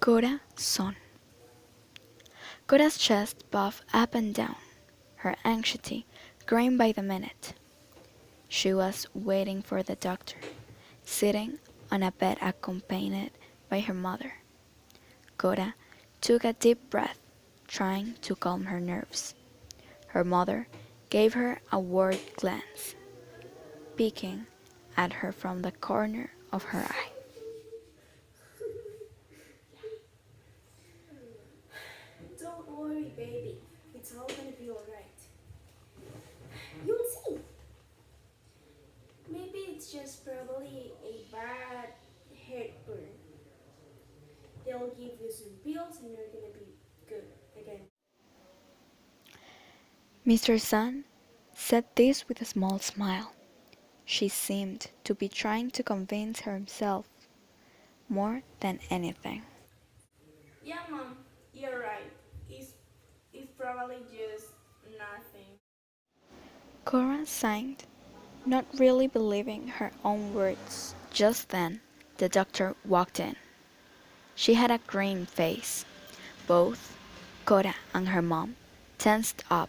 Cora Zon. Cora's chest puffed up and down, her anxiety growing by the minute. She was waiting for the doctor, sitting on a bed accompanied by her mother. Cora took a deep breath, trying to calm her nerves. Her mother gave her a worried glance, peeking at her from the corner of her eye. Don't worry, baby. It's all gonna be alright. You'll see. Maybe it's just probably a bad heartburn. They'll give you some pills and you're gonna be good again. Mr. Sun said this with a small smile. She seemed to be trying to convince herself more than anything. Yeah, Mom, you're right. It's probably just nothing. Cora sighed, not really believing her own words. Just then, the doctor walked in. She had a grim face. Both Cora and her mom tensed up,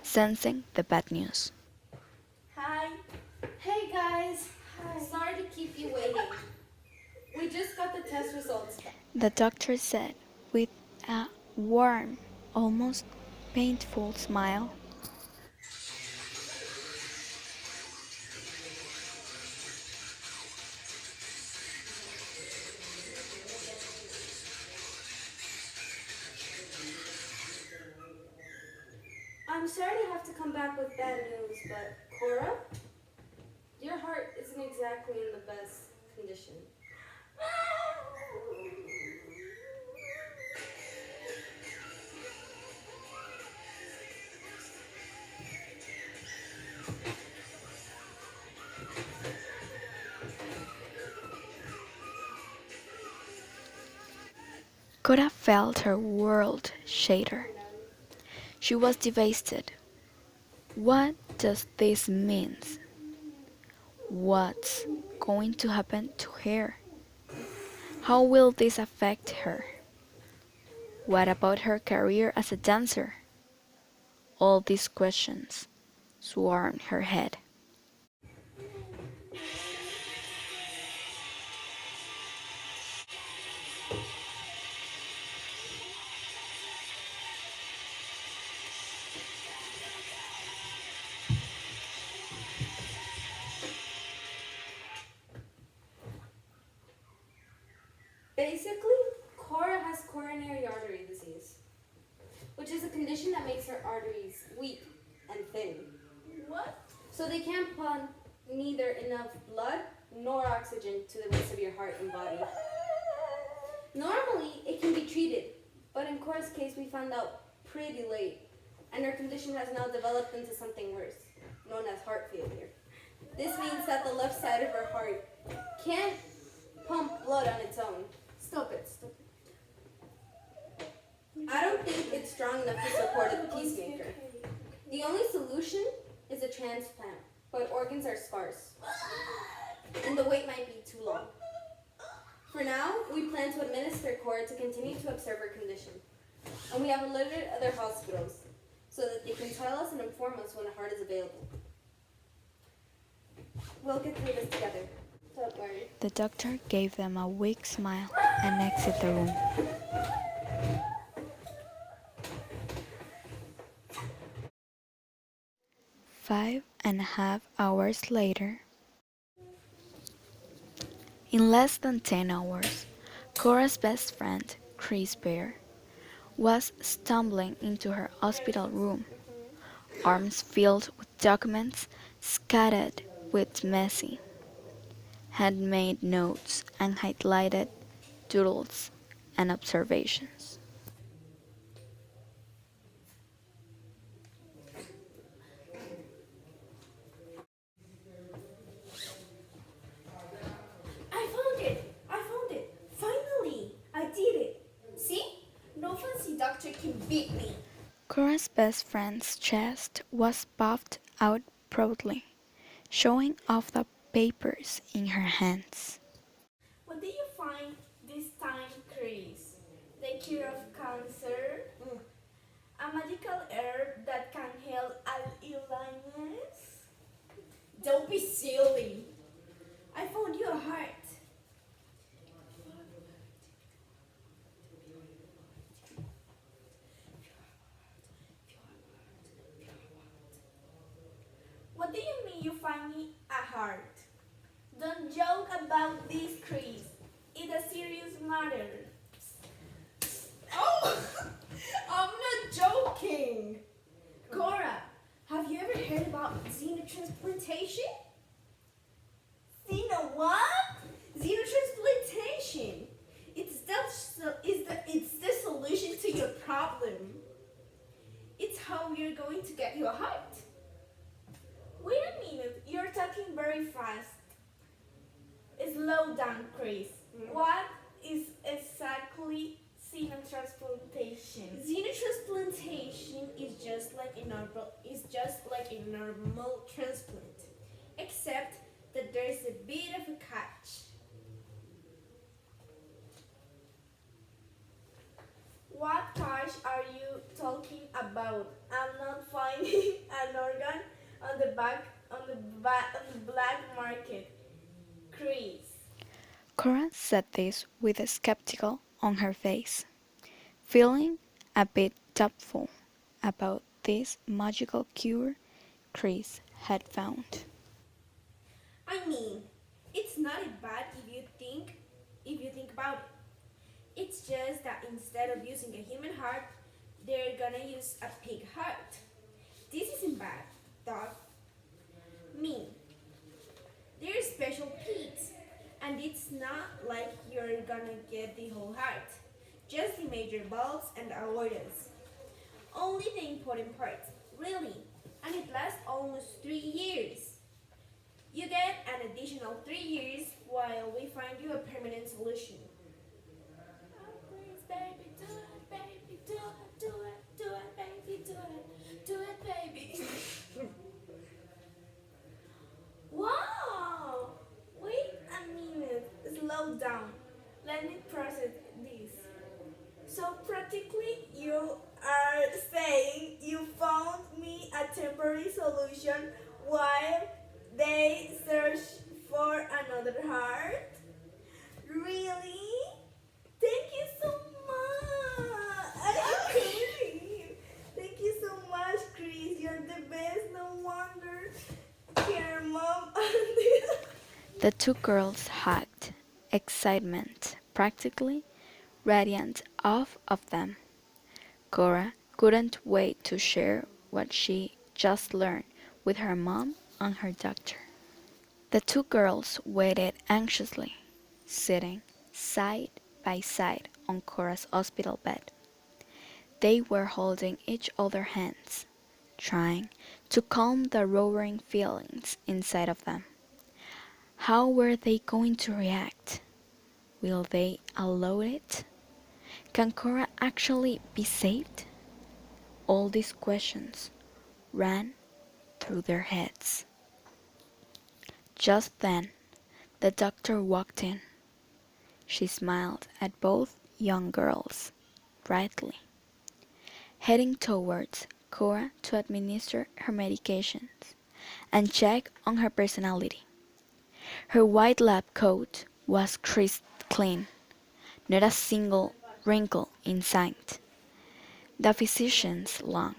sensing the bad news. Hi. Hey guys. Hi. Sorry to keep you waiting. We just got the test results. The doctor said with a warm, almost painful smile. I'm sorry to have to come back with bad news, but Cora, your heart isn't exactly in the best condition. Cora felt her world shatter. She was devastated. What does this mean? What's going to happen to her? How will this affect her? What about her career as a dancer? All these questions swarmed her head. Basically, Cora has coronary artery disease, which is a condition that makes her arteries weak and thin. What? So they can't pump neither enough blood nor oxygen to the rest of your heart and body. Normally, it can be treated, but in Cora's case, we found out pretty late, and her condition has now developed into something worse, known as heart failure. This means that the left side of her heart can't pump blood on its own. Stop it. I don't think it's strong enough to support a pacemaker. The only solution is a transplant, but organs are scarce, and the wait might be too long. For now, we plan to administer Cora to continue to observe her condition, and we have alerted other hospitals so that they can tell us and inform us when a heart is available. We'll get through this together. Don't worry. The doctor gave them a weak smile and exited the room. Five and a half hours later, in less than 10 hours, Cora's best friend, CRISPR, was stumbling into her hospital room, arms filled with documents scattered with messy, handmade notes and highlighted doodles and observations. I found it. Finally, I did it. See? No fancy doctor can beat me. Cora's best friend's chest was puffed out proudly, showing off the papers in her hands. What did you find this time, Chris? you find me a heart. Don't joke about this, Chris. It's a serious matter. Oh, I'm not joking. Cora, have you ever heard about xenotransplantation? Xeno what? Xenotransplantation. It's the solution to your problem. It's how we're going to get you a heart. Wait a minute, you're talking very fast. Slow down, Chris. What is exactly xenotransplantation? Xenotransplantation is just like a normal transplant, except that there's a bit of a catch. What catch are you talking about? I'm not finding an organ on the black market, Chris. Cora said this with a skeptical on her face, feeling a bit doubtful about this magical cure Chris had found. I mean, it's not bad if you think about it. It's just that instead of using a human heart, they're gonna use a pig heart. This isn't bad, dog. Me. They're special pigs, and it's not like you're gonna get the whole heart. Just the major bulbs and aortas. Only the important parts, really. And it lasts almost 3 years. You get an additional 3 years while we find you a permanent solution. Oh, please, baby, do it, baby, do it, do it, do it, baby, do it, baby. Wow! Wait a minute, slow down. Let me process this. So practically you are saying you found me a temporary solution while they search for another heart? Really? Thank you so much. I can't believe. Thank you so much, Chris. You're the best. No wonder. Here, Mom. The two girls hugged, excitement practically radiant off of them. Cora couldn't wait to share what she just learned with her mom and her doctor. The two girls waited anxiously, sitting side by side on Cora's hospital bed. They were holding each other's hands, trying to calm the roaring feelings inside of them. How were they going to react? Will they allow it? Can Cora actually be saved? All these questions ran through their heads. Just then, the doctor walked in. She smiled at both young girls brightly, heading towards Cora to administer her medications and check on her personality. Her white lab coat was crisp clean, not a single wrinkle in sight. The physician's long,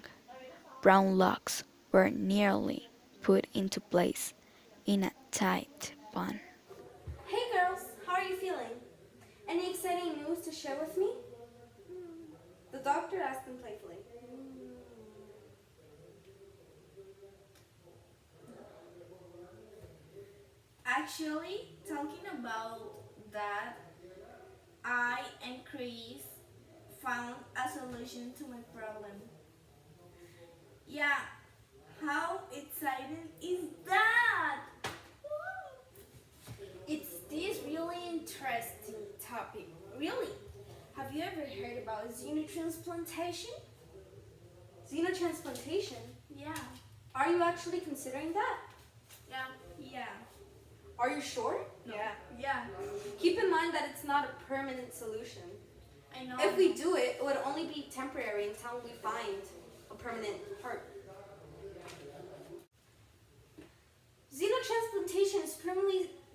brown locks were nearly put into place in a tight bun. Hey girls, how are you feeling? Any exciting news to share with me? The doctor asked them playfully. Actually, talking about that, I and Chris found a solution to my problem. Yeah, how exciting is that? It's this really interesting topic. Really? Have you ever heard about xenotransplantation? Xenotransplantation? Yeah. Are you actually considering that? Yeah. Are you sure? Yeah. Keep in mind that it's not a permanent solution. I know. If we do it, it would only be temporary until we find a permanent heart. Xenotransplantation is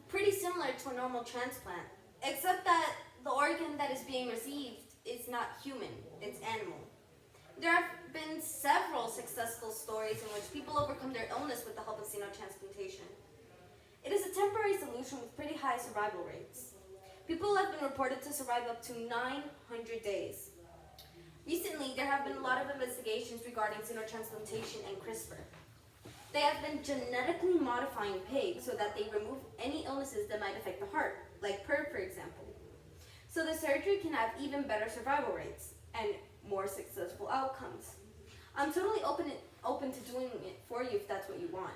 pretty similar to a normal transplant, except that the organ that is being received is not human, it's animal. There have been several successful stories in which people overcome their illness with the help of xenotransplantation. It is a temporary solution with pretty high survival rates. People have been reported to survive up to 900 days. Recently, there have been a lot of investigations regarding xenotransplantation and CRISPR. They have been genetically modifying pigs so that they remove any illnesses that might affect the heart, like PERV, for example. So the surgery can have even better survival rates and more successful outcomes. I'm totally open to doing it for you if that's what you want.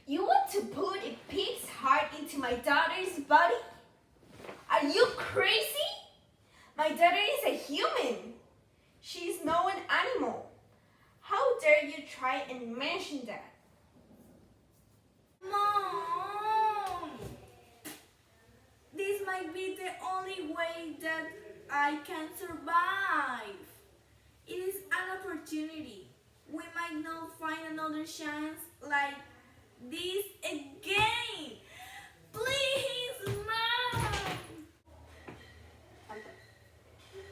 You want to put a pig's heart into my daughter's body? Are you crazy? My daughter is a human. She's no an animal. How dare you try and mention that? Mom! This might be the only way that I can survive. It is an opportunity. We might not find another chance like this again. Please, Mom!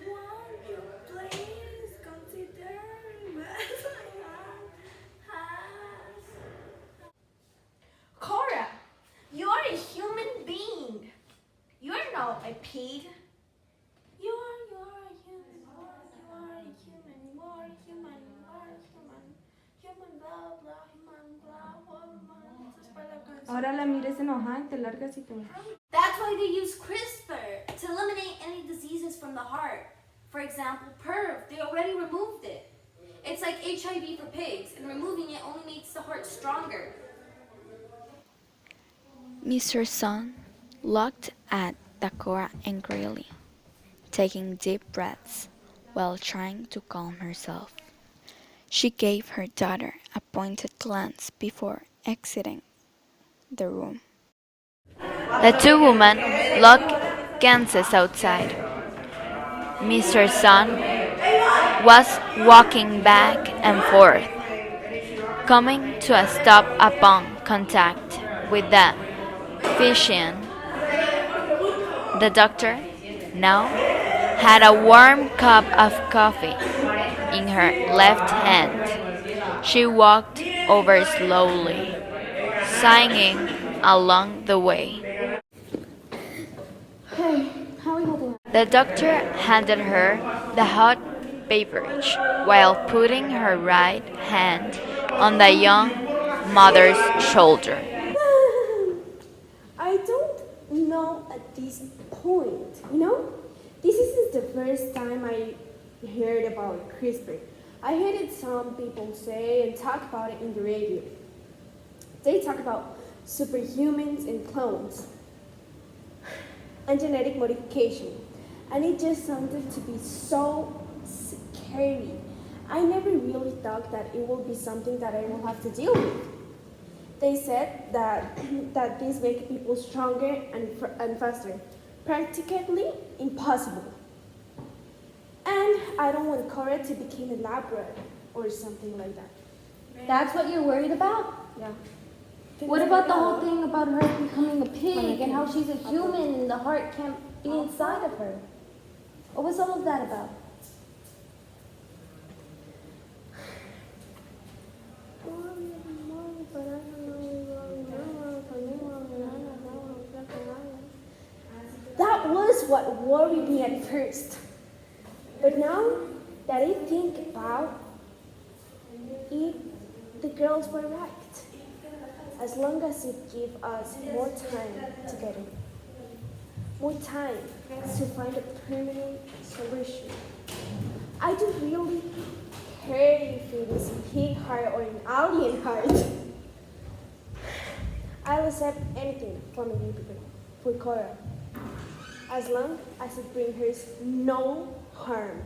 Won't you please consider what has? Cora, you are a human being. You are not a pig. You are a human. You are a human. You are a human. You are a human. Human, blah, blah, human, blah, woman. Ahora la mires enojada y te largas y te vas. That's why they use CRISPR, to eliminate any diseases from the heart. For example, PERV, they already removed it. It's like HIV for pigs, and removing it only makes the heart stronger. Mr. Zon looked at Cora angrily, taking deep breaths while trying to calm herself. She gave her daughter a pointed glance before exiting the room. The two women locked glances outside. Mr. Zon was walking back and forth, coming to a stop upon contact with the physician. The doctor now had a warm cup of coffee in her left hand. She walked over slowly, sighing along the way. Hey, how are we holding up? The doctor handed her the hot beverage while putting her right hand on the young mother's shoulder. I don't know at this point, This isn't the first time I heard about CRISPR. I heard it some people say and talk about it in the radio. They talk about superhumans and clones and genetic modification. And it just sounded to be so scary. I never really thought that it would be something that I will have to deal with. They said that this makes people stronger and faster. Practically impossible. And I don't want Cora to become a lab rat or something like that. That's what you're worried about? Yeah. What about the whole thing about her becoming a pig and how she's a human and the heart can't be inside of her? What was all of that about? That was what worried me at first. But now that I think about it, the girls were right. As long as it gives us more time together, more time to find a permanent solution. I don't really care if it is a pig heart or an alien heart. I'll accept anything from a people for Cora, as long as it brings her no harm.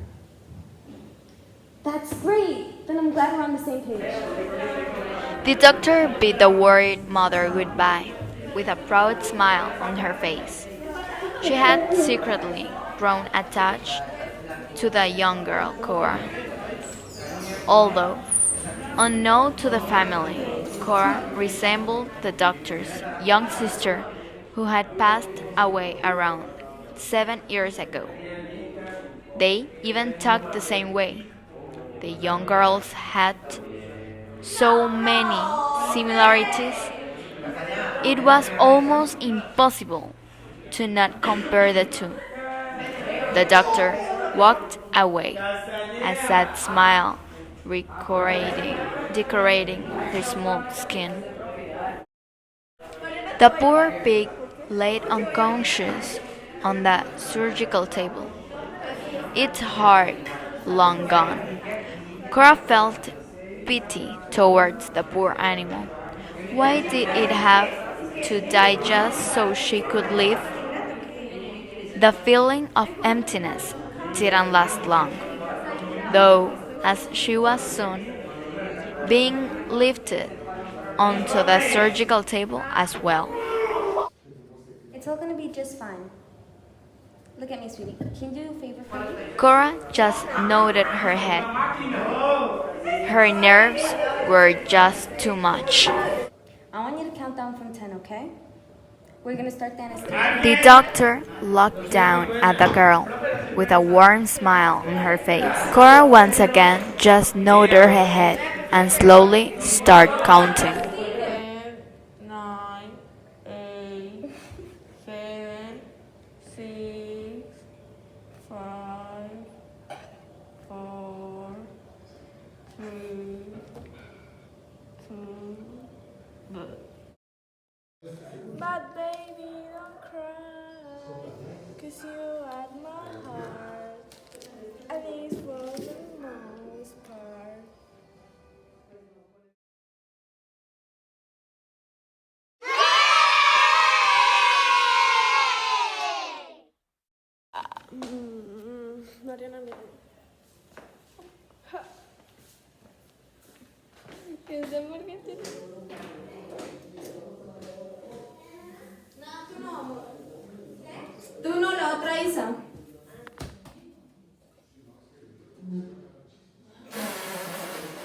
That's great. Then I'm glad we're on the same page. The doctor bid the worried mother goodbye with a proud smile on her face. She had secretly grown attached to the young girl, Cora. Although unknown to the family, Cora resembled the doctor's young sister who had passed away around 7 years ago. They even talked the same way, the young girls had so many similarities, it was almost impossible to not compare the two. The doctor walked away, a sad smile decorating her smooth skin. The poor pig lay unconscious on the surgical table, its heart long gone. Cora felt pity towards the poor animal. Why did it have to die just so she could live? The feeling of emptiness didn't last long, though, as she was soon being lifted onto the surgical table as well. It's all gonna be just fine. Look at me, sweetie. Can you do a favor for me? Cora just nodded her head. Her nerves were just too much. I want you to count down from 10, okay? We're gonna start the anesthesia. The doctor looked down at the girl with a warm smile on her face. Cora once again just nodded her head and slowly started counting. 10, 9, 8, 7, 6, 5, 4, 3, 2. But baby, don't cry, 'cause you are my heart, at least for the most part. Mariana, mira. ¿Qué es de por qué tiene? Tú no, la otra Isa.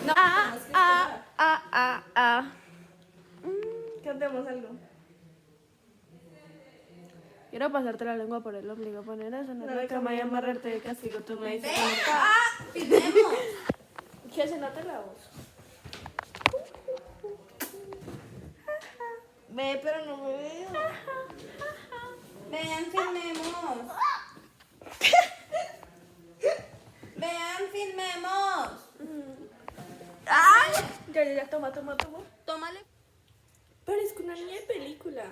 No. Cantemos algo. Quiero pasarte la lengua por el ombligo, poner eso en la cama y amarrarte de castigo. Tú me dices cómo está. ¡Filmemos! Que se note la voz. Ve, pero no me veo. Vean, filmemos. Vean, filmemos. ¡Ay! Ya, toma. Tómale. Parezco una niña de película.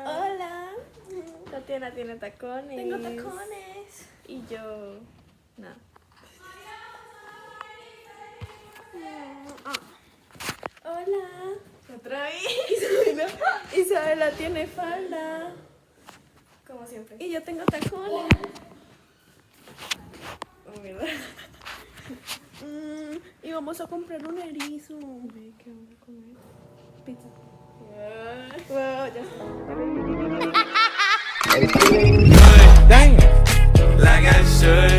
Hola. Tatiana tiene tacones. Tengo tacones. Y yo... no. Hola. Otra vez. Isabela tiene falda. Como siempre. Y yo tengo tacones. Oh, ¿verdad? Y vamos a comprar un erizo. Ve, ¿qué vamos a comer? Pizza. Wow, ya está. Damn, like I should.